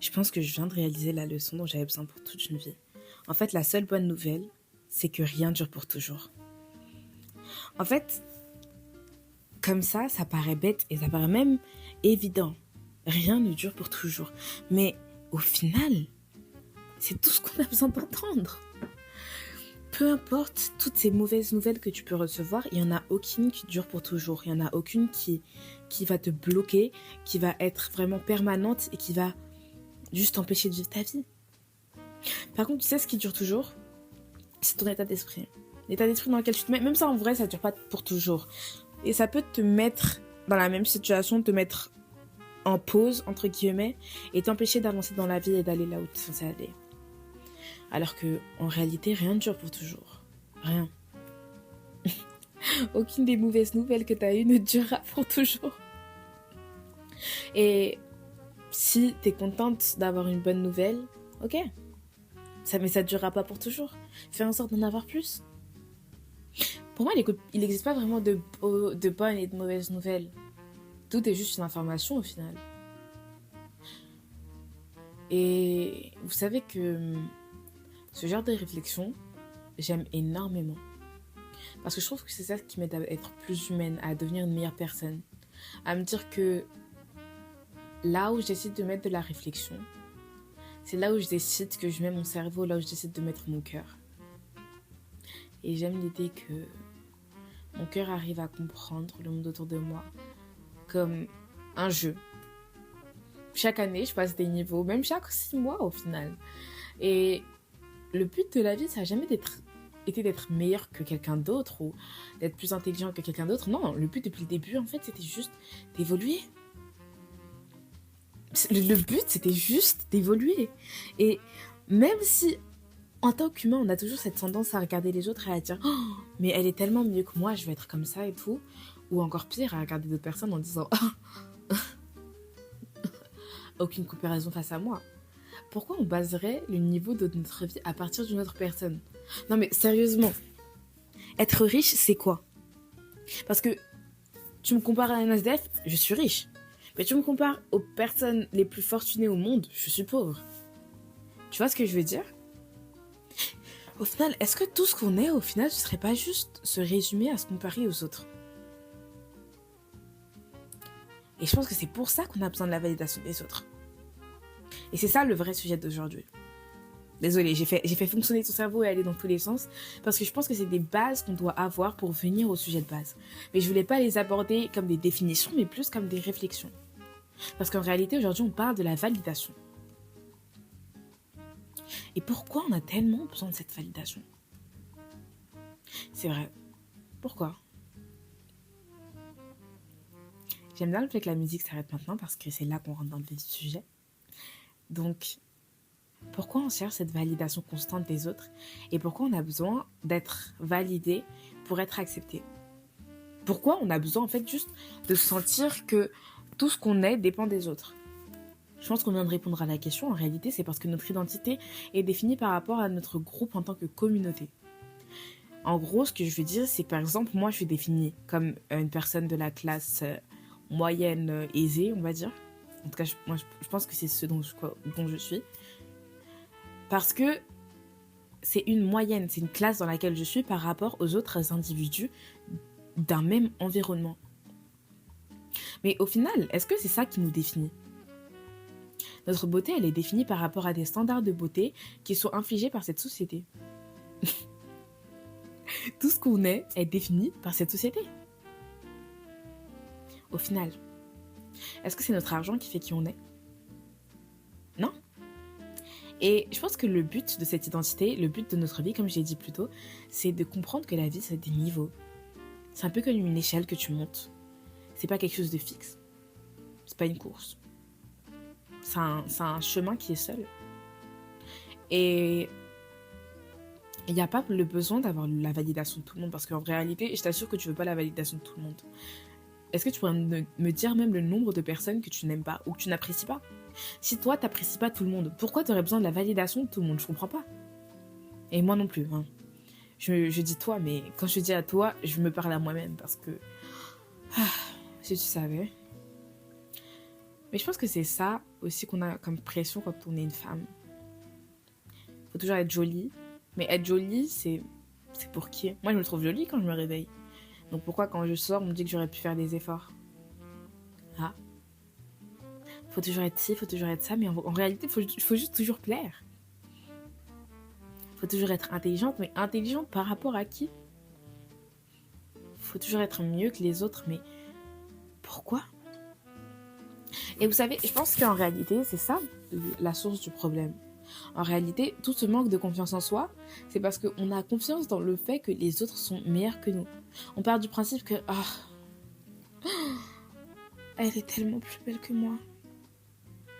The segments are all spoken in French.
Je pense que je viens de réaliser la leçon dont j'avais besoin pour toute une vie. En fait, la seule bonne nouvelle, c'est que rien dure pour toujours. En fait, comme ça paraît bête et ça paraît même évident. Rien ne dure pour toujours. Mais au final, c'est tout ce qu'on a besoin d'entendre. Peu importe toutes ces mauvaises nouvelles que tu peux recevoir, il n'y en a aucune qui dure pour toujours. Il n'y en a aucune qui va te bloquer, qui va être vraiment permanente et qui va juste t'empêcher de vivre ta vie. Par contre, tu sais ce qui dure toujours? C'est ton état d'esprit. L'état d'esprit dans lequel tu te mets, même ça en vrai, ça dure pas pour toujours. Et ça peut te mettre dans la même situation, te mettre en pause, entre guillemets, et t'empêcher d'avancer dans la vie et d'aller là où tu es censé aller. Alors que, en réalité, rien ne dure pour toujours. Rien. Aucune des mauvaises nouvelles que tu as eues ne durera pour toujours. Et si tu es contente d'avoir une bonne nouvelle, ok. Mais ça ne durera pas pour toujours. Fais en sorte d'en avoir plus. Pour moi, il n'existe pas vraiment de bonnes et de mauvaises nouvelles. Tout est juste une information au final. Et vous savez que ce genre de réflexion, j'aime énormément. Parce que je trouve que c'est ça qui m'aide à être plus humaine, à devenir une meilleure personne. À me dire que là où j'essaie de mettre de la réflexion, c'est là où je décide que je mets mon cerveau, là où je décide de mettre mon cœur. Et j'aime l'idée que mon cœur arrive à comprendre le monde autour de moi comme un jeu. Chaque année, je passe des niveaux, même chaque 6 mois au final. Et le but de la vie, ça n'a jamais été d'être meilleur que quelqu'un d'autre ou d'être plus intelligent que quelqu'un d'autre. Non, le but depuis le début, en fait, c'était juste d'évoluer. Le but, c'était juste d'évoluer. Et même si, en tant qu'humain, on a toujours cette tendance à regarder les autres et à dire « Oh, mais elle est tellement mieux que moi, je vais être comme ça et tout », ou encore pire, à regarder d'autres personnes en disant « Oh, aucune comparaison face à moi ». Pourquoi on baserait le niveau de notre vie à partir d'une autre personne? Non mais sérieusement, être riche, c'est quoi? Parce que tu me compares à un SDF, je suis riche. Mais tu me compares aux personnes les plus fortunées au monde, je suis pauvre. Tu vois ce que je veux dire? Au final, est-ce que tout ce qu'on est, au final, ce serait pas juste se résumer à se comparer aux autres? Et je pense que c'est pour ça qu'on a besoin de la validation des autres. Et c'est ça le vrai sujet d'aujourd'hui. Désolée, j'ai fait fonctionner ton cerveau et aller dans tous les sens parce que je pense que c'est des bases qu'on doit avoir pour venir au sujet de base. Mais je voulais pas les aborder comme des définitions, mais plus comme des réflexions. Parce qu'en réalité, aujourd'hui, on parle de la validation. Et pourquoi on a tellement besoin de cette validation? C'est vrai. Pourquoi? J'aime bien le fait que la musique s'arrête maintenant parce que c'est là qu'on rentre dans le vif du sujet. Donc, pourquoi on cherche cette validation constante des autres et pourquoi on a besoin d'être validé pour être accepté? Pourquoi on a besoin en fait juste de sentir que tout ce qu'on est dépend des autres? Je pense qu'on vient de répondre à la question. En réalité, c'est parce que notre identité est définie par rapport à notre groupe en tant que communauté. En gros, ce que je veux dire, c'est que par exemple, moi, je suis définie comme une personne de la classe moyenne aisée, on va dire. En tout cas, je pense que c'est ce dont je suis. Parce que c'est une moyenne, c'est une classe dans laquelle je suis par rapport aux autres individus d'un même environnement. Mais au final, est-ce que c'est ça qui nous définit? Notre beauté, elle est définie par rapport à des standards de beauté qui sont infligés par cette société. Tout ce qu'on est défini par cette société. Au final, est-ce que c'est notre argent qui fait qui on est? Non. Et je pense que le but de cette identité, le but de notre vie, comme je l'ai dit plus tôt, c'est de comprendre que la vie, c'est des niveaux. C'est un peu comme une échelle que tu montes. C'est pas quelque chose de fixe. C'est pas une course. C'est un chemin qui est seul. Et il n'y a pas le besoin d'avoir la validation de tout le monde parce qu'en réalité, je t'assure que tu veux pas la validation de tout le monde. Est-ce que tu pourrais me dire même le nombre de personnes que tu n'aimes pas ou que tu n'apprécies pas? Si toi, tu n'apprécies pas tout le monde, pourquoi tu aurais besoin de la validation de tout le monde? Je comprends pas. Et moi non plus. Hein. Je dis toi, mais quand je dis à toi, je me parle à moi-même parce que... si tu savais... Mais je pense que c'est ça aussi qu'on a comme pression quand on est une femme. Faut toujours être jolie. Mais être jolie, c'est pour qui? Moi, je me trouve jolie quand je me réveille. Donc pourquoi quand je sors, on me dit que j'aurais pu faire des efforts? Ah, faut toujours être ci, faut toujours être ça, mais en réalité, faut juste toujours plaire. Faut toujours être intelligente, mais intelligente par rapport à qui? Faut toujours être mieux que les autres, mais pourquoi? Et vous savez, je pense qu'en réalité, c'est ça la source du problème. En réalité, tout ce manque de confiance en soi, c'est parce qu'on a confiance dans le fait que les autres sont meilleurs que nous. On part du principe que elle est tellement plus belle que moi.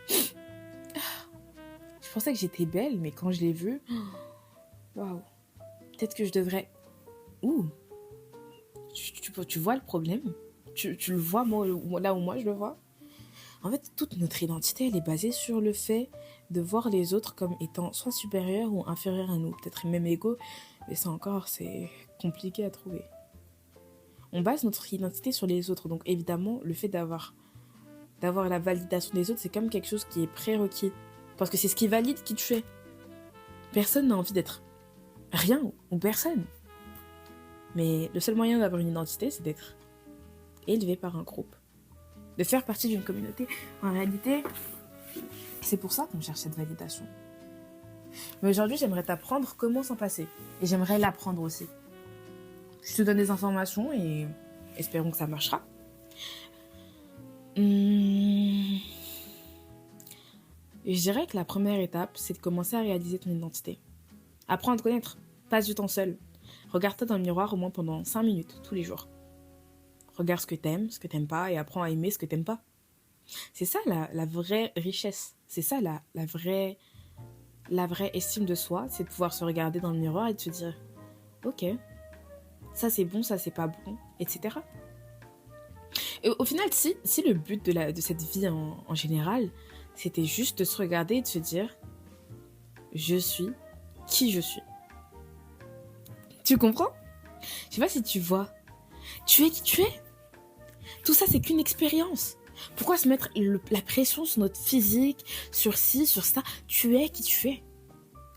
Je pensais que j'étais belle, mais quand je l'ai vue, waouh. Peut-être que je devrais. Ouh, tu vois le problème? Tu le vois là où moi je le vois? En fait, toute notre identité, elle est basée sur le fait de voir les autres comme étant soit supérieurs ou inférieurs à nous, peut-être même égaux, mais ça encore, c'est compliqué à trouver. On base notre identité sur les autres, donc évidemment, le fait d'avoir la validation des autres, c'est comme quelque chose qui est prérequis, parce que c'est ce qui valide qui tu es. Personne n'a envie d'être rien ou personne. Mais le seul moyen d'avoir une identité, c'est d'être élevé par un groupe, de faire partie d'une communauté. En réalité, c'est pour ça qu'on cherche cette validation. Mais aujourd'hui, j'aimerais t'apprendre comment s'en passer. Et j'aimerais l'apprendre aussi. Je te donne des informations et espérons que ça marchera. Je dirais que la première étape, c'est de commencer à réaliser ton identité. Apprends à te connaître. Passe du temps seul. Regarde-toi dans le miroir au moins pendant 5 minutes, tous les jours. Regarde ce que t'aimes pas, et apprends à aimer ce que t'aimes pas. C'est ça la vraie richesse. C'est ça la vraie estime de soi, c'est de pouvoir se regarder dans le miroir et de se dire « Ok, ça c'est bon, ça c'est pas bon, etc. » Et au final, si le but de cette vie en général, c'était juste de se regarder et de se dire « Je suis qui je suis. » Tu comprends? Je sais pas si tu vois. Tu es qui tu es. Tout ça, c'est qu'une expérience. Pourquoi se mettre la pression sur notre physique, sur ci, sur ça? Tu es qui tu es.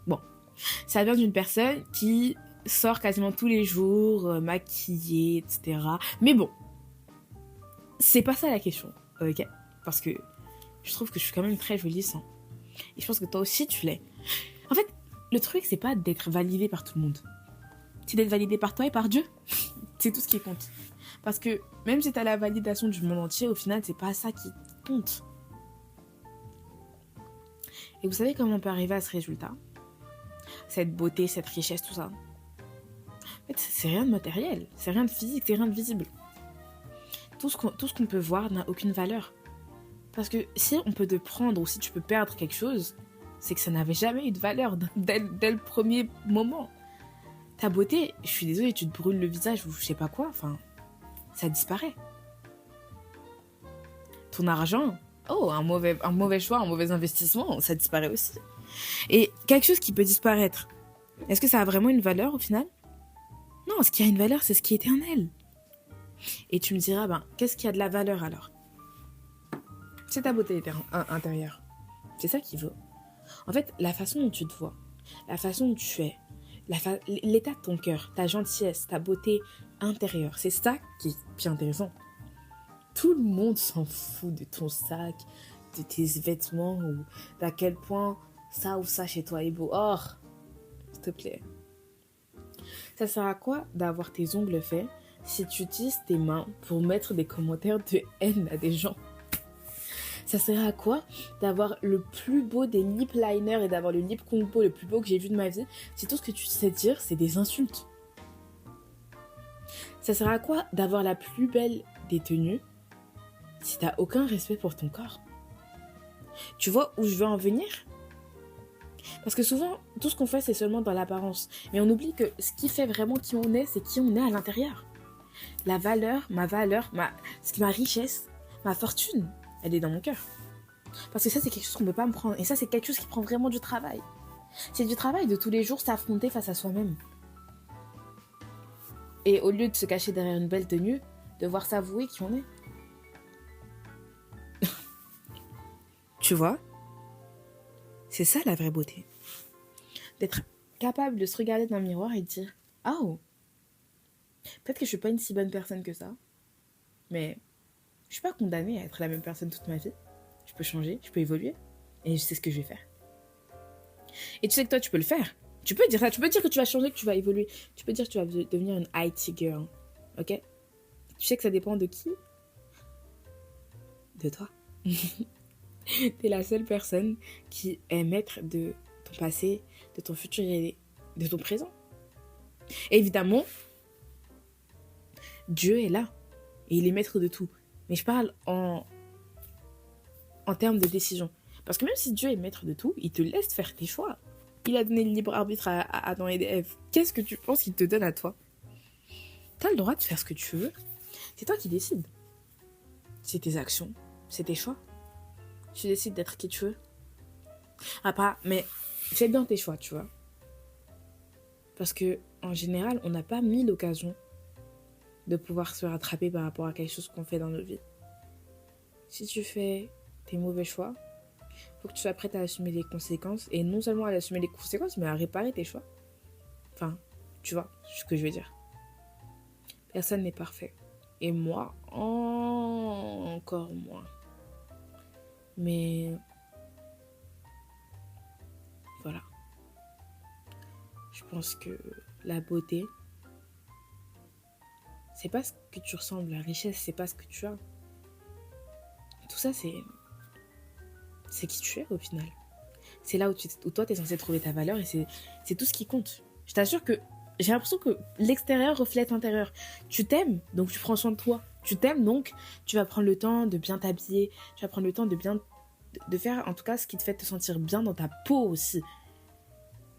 Bon, ça vient d'une personne qui sort quasiment tous les jours, maquillée, etc. Mais bon, c'est pas ça la question, ok? Parce que je trouve que je suis quand même très jolie sans. Et je pense que toi aussi, tu l'es. En fait, le truc, c'est pas d'être validé par tout le monde. C'est d'être validé par toi et par Dieu. C'est tout ce qui compte. Parce que même si t'as la validation du monde entier, au final, c'est pas ça qui compte. Et vous savez comment on peut arriver à ce résultat? Cette beauté, cette richesse, tout ça. En fait, c'est rien de matériel, c'est rien de physique, c'est rien de visible. Tout ce qu'on peut voir n'a aucune valeur. Parce que si on peut te prendre ou si tu peux perdre quelque chose, c'est que ça n'avait jamais eu de valeur dès le premier moment. Ta beauté, je suis désolée, tu te brûles le visage ou je sais pas quoi, enfin, ça disparaît. Ton argent, un mauvais choix, un mauvais investissement, ça disparaît aussi. Et quelque chose qui peut disparaître, est-ce que ça a vraiment une valeur au final? Non, ce qui a une valeur, c'est ce qui est éternel. Et tu me diras, qu'est-ce qui a de la valeur alors? C'est ta beauté intérieure. C'est ça qui vaut. En fait, la façon dont tu te vois, la façon dont tu es, l'état de ton cœur, ta gentillesse, ta beauté intérieure, c'est ça qui est bien intéressant. Tout le monde s'en fout de ton sac, de tes vêtements ou d'à quel point ça ou ça chez toi est beau. Oh, s'il te plaît. Ça sert à quoi d'avoir tes ongles faits si tu utilises tes mains pour mettre des commentaires de haine à des gens? Ça sert à quoi d'avoir le plus beau des lip liners et d'avoir le lip combo le plus beau que j'ai vu de ma vie si tout ce que tu sais dire, c'est des insultes? Ça sert à quoi d'avoir la plus belle des tenues si t'as aucun respect pour ton corps? Tu vois où je veux en venir? Parce que souvent, tout ce qu'on fait, c'est seulement dans l'apparence. Mais on oublie que ce qui fait vraiment qui on est, c'est qui on est à l'intérieur. La valeur, ma richesse, ma fortune, elle est dans mon cœur. Parce que ça, c'est quelque chose qu'on ne peut pas me prendre. Et ça, c'est quelque chose qui prend vraiment du travail. C'est du travail de tous les jours s'affronter face à soi-même. Et au lieu de se cacher derrière une belle tenue, devoir s'avouer qui on est. Tu vois? C'est ça la vraie beauté. D'être capable de se regarder dans le miroir et de dire « Oh, peut-être que je suis pas une si bonne personne que ça, mais je suis pas condamnée à être la même personne toute ma vie. Je peux changer, je peux évoluer, et je sais ce que je vais faire. » Et tu sais que toi, tu peux le faire. Tu peux dire ça, tu peux dire que tu vas changer, que tu vas évoluer. Tu peux dire que tu vas devenir une IT girl, ok? Tu sais que ça dépend de qui? De toi. T'es la seule personne qui est maître de ton passé, de ton futur et de ton présent. Et évidemment, Dieu est là. Et il est maître de tout. Mais je parle en termes de décision. Parce que même si Dieu est maître de tout, il te laisse faire tes choix. Il a donné le libre arbitre à Adam et Ève. Qu'est-ce que tu penses qu'il te donne à toi? T'as le droit de faire ce que tu veux. C'est toi qui décides. C'est tes actions, c'est tes choix. Tu décides d'être qui tu veux. Ah pas, mais fais bien tes choix, tu vois. Parce que en général, on n'a pas mis l'occasion de pouvoir se rattraper par rapport à quelque chose qu'on fait dans nos vies. Si tu fais tes mauvais choix, faut que tu sois prête à assumer les conséquences. Et non seulement à assumer les conséquences, mais à réparer tes choix. Enfin, tu vois ce que je veux dire. Personne n'est parfait. Et moi, encore moins. Mais voilà. Je pense que la beauté, c'est pas ce que tu ressembles. La richesse, c'est pas ce que tu as. Tout ça, c'est qui tu es au final. C'est là où toi, t'es censé trouver ta valeur et c'est tout ce qui compte. Je t'assure que j'ai l'impression que l'extérieur reflète l'intérieur. Tu t'aimes, donc tu prends soin de toi. Tu t'aimes, donc tu vas prendre le temps de bien t'habiller. Tu vas prendre le temps de bien de faire en tout cas ce qui te fait te sentir bien dans ta peau aussi.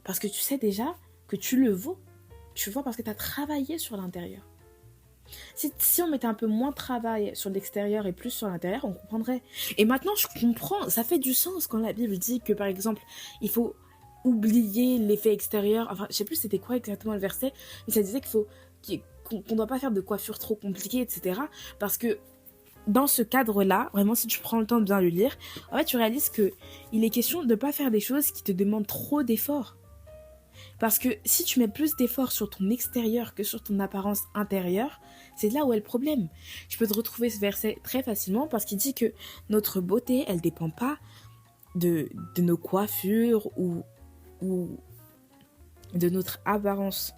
Parce que tu sais déjà que tu le vaux. Tu vois parce que tu as travaillé sur l'intérieur. Si on mettait un peu moins de travail sur l'extérieur et plus sur l'intérieur, on comprendrait. Et maintenant, je comprends. Ça fait du sens quand la Bible dit que, par exemple, il faut oublier l'effet extérieur. Enfin, je sais plus c'était quoi exactement le verset, mais ça disait qu'on ne doit pas faire de coiffure trop compliquée, etc. Parce que dans ce cadre-là, vraiment, si tu prends le temps de bien le lire, en fait, tu réalises qu'il est question de ne pas faire des choses qui te demandent trop d'efforts. Parce que si tu mets plus d'efforts sur ton extérieur que sur ton apparence intérieure, c'est là où est le problème. Je peux te retrouver ce verset très facilement parce qu'il dit que notre beauté, elle ne dépend pas de nos coiffures ou de notre apparence.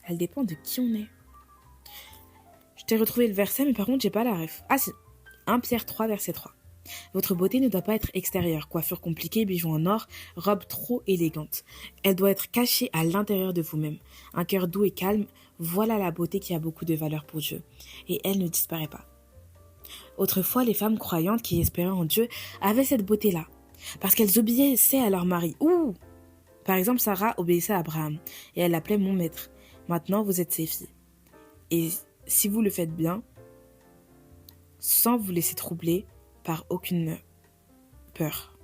Elle dépend de qui on est. Je t'ai retrouvé le verset, mais par contre, j'ai pas la ref. Ah si, 1 Pierre 3, verset 3. Votre beauté ne doit pas être extérieure, coiffure compliquée, bijoux en or, robe trop élégante. Elle doit être cachée à l'intérieur de vous-même. Un cœur doux et calme, voilà la beauté qui a beaucoup de valeur pour Dieu. Et elle ne disparaît pas. Autrefois, les femmes croyantes qui espéraient en Dieu avaient cette beauté-là, parce qu'elles obéissaient à leur mari. Ouh! Par exemple, Sarah obéissait à Abraham, et elle l'appelait mon maître. Maintenant, vous êtes ses filles. Et si vous le faites bien, sans vous laisser troubler par aucune peur.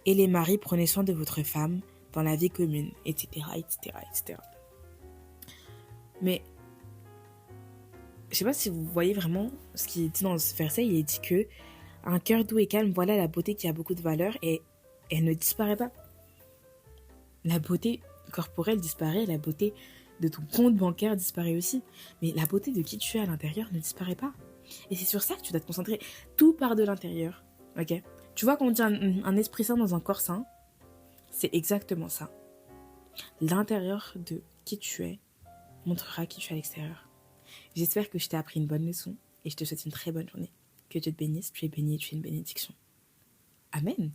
Et les maris, prenez soin de votre femme dans la vie commune, etc., etc., etc. Mais, je sais pas si vous voyez vraiment ce qui est dit dans ce verset. Il est dit que un cœur doux et calme, voilà la beauté qui a beaucoup de valeur et elle ne disparaît pas. La beauté corporelle disparaît, la beauté de ton compte bancaire disparaît aussi. Mais la beauté de qui tu es à l'intérieur ne disparaît pas. Et c'est sur ça que tu dois te concentrer. Tout part de l'intérieur. Ok ? Tu vois, quand on dit un esprit sain dans un corps sain, c'est exactement ça. L'intérieur de qui tu es montrera qui tu es à l'extérieur. J'espère que je t'ai appris une bonne leçon et je te souhaite une très bonne journée. Que Dieu te bénisse, tu es béni et tu es une bénédiction. Amen.